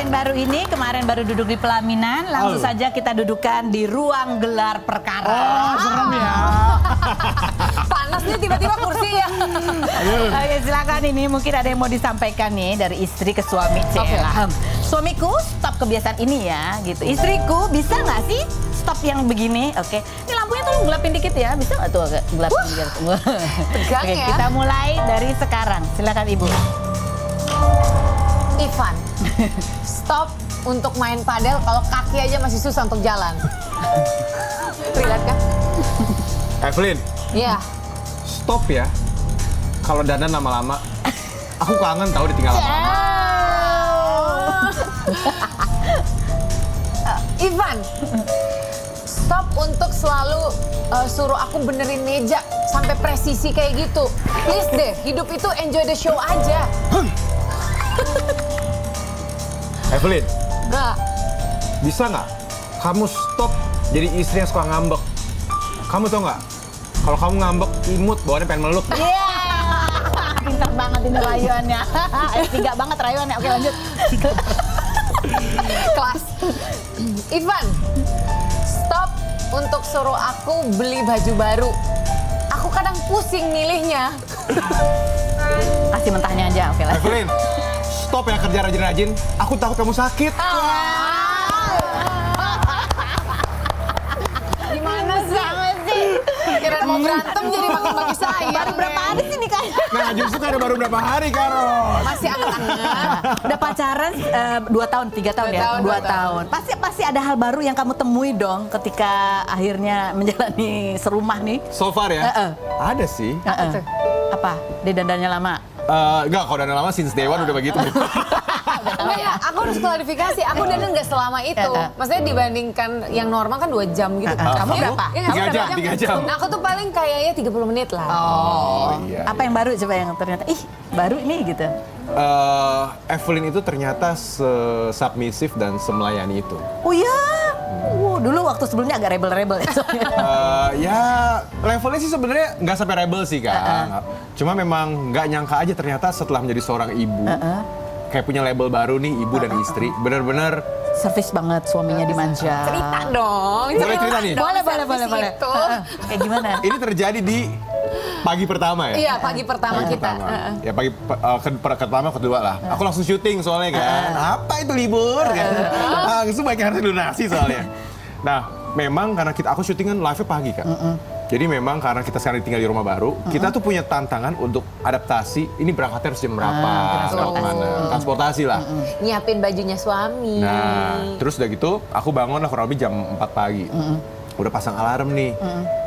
yang baru ini kemarin baru duduk di pelaminan, langsung saja kita dudukan di ruang gelar perkara. Oh, serem ya. Panas nih tiba-tiba kursi ya. Oke, silakan, ini mungkin ada yang mau disampaikan nih dari istri ke suami. Oke. Suamiku stop kebiasaan ini ya, gitu. Istriku bisa nggak sih stop yang begini? Oke, ini lampunya tolong gelapin dikit ya, bisa nggak tuh agak gelapin dikit? Tegang Oke, ya. kita mulai dari sekarang. Silakan Ibu. Ivan, stop untuk main padel kalau kaki aja masih susah untuk jalan. Relate kan? Evelyn, Iya. stop ya. Kalau dandan lama-lama, aku kangen tahu ditinggal lama-lama. Ivan, stop untuk selalu suruh aku benerin meja sampai presisi kayak gitu. Please deh, hidup itu enjoy the show aja. Evelyn, Nggak. bisa nggak kamu stop jadi istri yang suka ngambek? Kamu tau nggak? Kalau kamu ngambek, imut, bawaannya pengen meluk. Iya, pintar banget ini rayuannya. S3 banget rayuannya. Oke, lanjut. Kelas. Ivan, stop untuk suruh aku beli baju baru. Aku kadang pusing milihnya. Kasih mentahnya aja, oke lah. Evelyn, stop ya kerja rajin-rajin. Aku takut kamu sakit. Gimana sih? Kira mau berantem jadi maki-maki saya. Baru berapa hari sih nikahnya? Nah, justru kan baru berapa hari, Karos? Masih anget-anget. Udah pacaran 2 tahun, 3 tahun ya? 2 tahun. Pasti ada hal baru yang kamu temui dong ketika akhirnya menjalani serumah nih. So far ya? Ada sih. Apa? Dia dandannya lama? Enggak, kalau dandan lama since day one udah begitu. Enggak, aku harus klarifikasi. Aku dandan nggak selama itu. Maksudnya dibandingkan yang normal kan 2 jam gitu. Kamu Iya, berapa? iya, kamu 3 jam, berapa 3 jam. Nah, aku tuh paling kayaknya 30 menit lah. Oh iya. Apa yang baru coba yang ternyata, ih baru ini gitu? Evelyn itu ternyata submisif dan semelayani itu. Oh iya? Dulu waktu sebelumnya agak rebel-rebel ya. Ya levelnya sih sebenarnya nggak sampai rebel sih Kak. Cuma memang nggak nyangka aja ternyata setelah menjadi seorang ibu, kayak punya label baru nih ibu dan istri, bener-bener Servis banget, suaminya dimanja. Cerita dong. Boleh cerita nih? Boleh. Servis itu. Kayak gimana? ini terjadi di pagi pertama ya. Iya, pagi pertama Pagi kita. pertama. Ya pagi pertama kedua lah. Aku langsung syuting soalnya kan. Apa itu libur kan? Langsung banyak yang harus dilunasi soalnya. Nah, memang karena aku syuting kan live-nya pagi kan. Jadi memang karena kita sekarang tinggal di rumah baru, kita tuh punya tantangan untuk adaptasi. Ini berangkatnya harus jam berapa? Lewat mana? Transportasi lah. Nyiapin bajunya suami. Nah, terus udah gitu, aku bangun lah kurang lebih jam 4 pagi. Udah pasang alarm nih.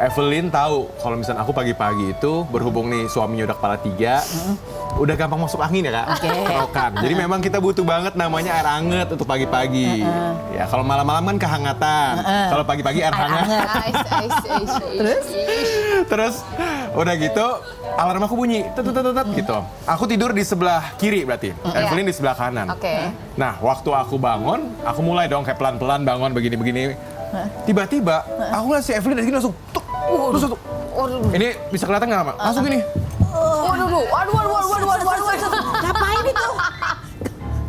Evelyn tahu kalau misalnya aku pagi-pagi itu berhubung nih suaminya udah kepala 3, udah gampang masuk angin ya Kak. Kerokan. Jadi memang kita butuh banget namanya air hangat untuk pagi-pagi. Ya kalau malam-malam kan kehangatan. Kalau pagi-pagi air hangat. Terus udah gitu alarm aku bunyi, tet gitu. Aku tidur di sebelah kiri berarti. Evelyn di sebelah kanan. Oke. Nah, waktu aku bangun, aku mulai dong kayak pelan-pelan bangun begini-begini. Tiba-tiba aku lihat si Evelyn dari sini langsung tuk, terus tuh. Ini bisa kelihatan nggak, Mak? Langsung gini. Waduh. Ngapain itu?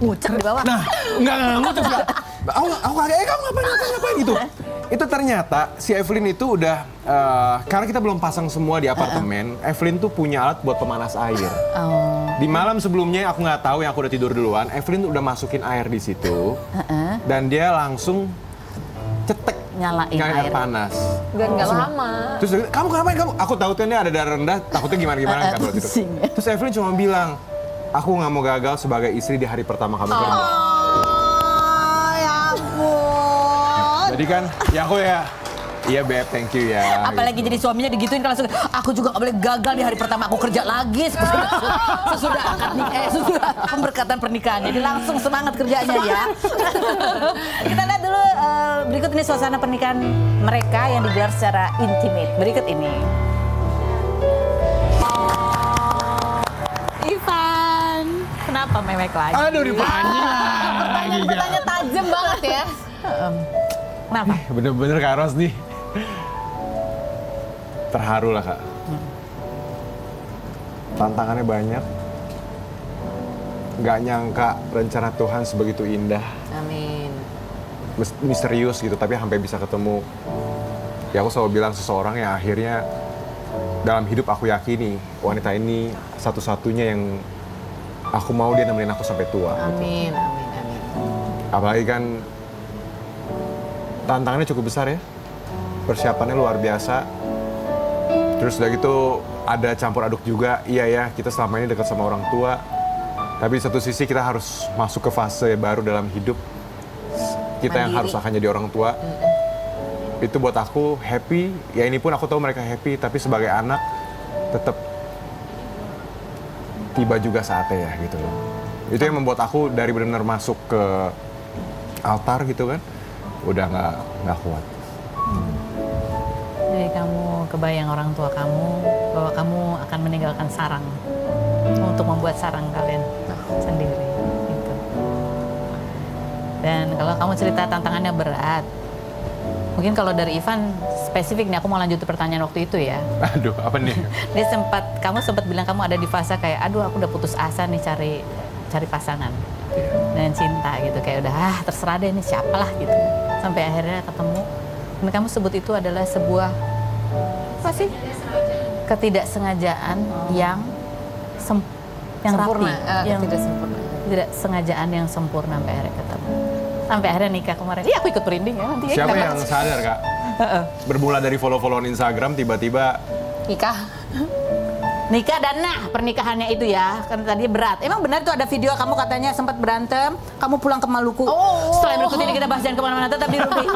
Ngucek di bawah. Nah, enggak ngucap sih. Aku kaget, kamu ngapain gitu. Itu ternyata si Evelyn itu udah, karena kita belum pasang semua di apartemen, Evelyn tuh punya alat buat pemanas air. Di malam sebelumnya aku nggak tahu yang aku udah tidur duluan, Evelyn tuh udah masukin air di situ, dan dia langsung cetek Nyalain air air. panas. Dan nggak lama. Terus kamu ngapain kamu? Aku takutnya ini ada darah rendah, takutnya gimana kan kalau gitu. Terus Evelyn cuma bilang, aku nggak mau gagal sebagai istri di hari pertama kamu kerja. Ya ampun. Jadi kan, ya aku ya, iya Beb, thank you ya. Apalagi jadi suaminya digituin kan langsung, aku juga gak boleh gagal di hari pertama aku kerja lagi sesudah akad nikah, sesudah pemberkatan pernikahan. Jadi langsung semangat kerjanya ya. Kita lihat dulu berikut ini suasana pernikahan mereka yang digelar secara intimate. Berikut ini. Ivan, kenapa mewek lagi? Aduh, dipanjang lagi. Pertanyaan tajam banget ya. Kenapa? Bener-bener Kak Ros nih. Terharu lah Kak. Tantangannya banyak. Gak nyangka rencana Tuhan sebegitu indah. Amin. Misterius gitu, tapi sampai bisa ketemu. Ya aku selalu bilang seseorang yang akhirnya dalam hidup aku yakini wanita ini satu-satunya yang aku mau dia nemenin aku sampai tua. Amin, amin, amin. Apalagi kan tantangannya cukup besar ya, persiapannya luar biasa. Terus udah gitu ada campur aduk juga, iya ya kita selama ini dekat sama orang tua, tapi di satu sisi kita harus masuk ke fase baru dalam hidup, kita yang Mandiri. harus akan jadi orang tua. Itu buat aku happy, ya ini pun aku tahu mereka happy, tapi sebagai anak tetap tiba juga saatnya ya gitu loh. Itu yang membuat aku dari benar-benar masuk ke altar gitu kan, udah nggak kuat. Jadi kamu kebayang orang tua kamu bahwa kamu akan meninggalkan sarang untuk membuat sarang kalian sendiri. Gitu. Dan kalau kamu cerita tantangannya berat, mungkin kalau dari Ivan spesifik nih, aku mau lanjut ke pertanyaan waktu itu ya. Aduh, apa nih? Kamu sempat bilang kamu ada di fase kayak, aduh aku udah putus asa nih cari pasangan dan cinta gitu, kayak udah terserah deh ini siapalah gitu. Sampai akhirnya ketemu. Dan kamu sebut itu adalah sebuah apa sih? Ketidaksengajaan yang Sempurna, rapi, yang tidak sempurna. ketidaksengajaan yang sempurna sampai akhirnya ketemu. Sampai akhirnya nikah kemarin. Iya, aku ikut merinding ya nanti. Siapa Kita yang bahas. sadar kak? Bermula dari follow-followan Instagram, tiba-tiba Nikah. Nikah dan pernikahannya itu ya, kan tadi berat. Emang benar tuh ada video kamu katanya sempat berantem, kamu pulang ke Maluku. Oh. Setelah yang berikut ini kita bahas, jangan kemana-mana, tetap di Ruby.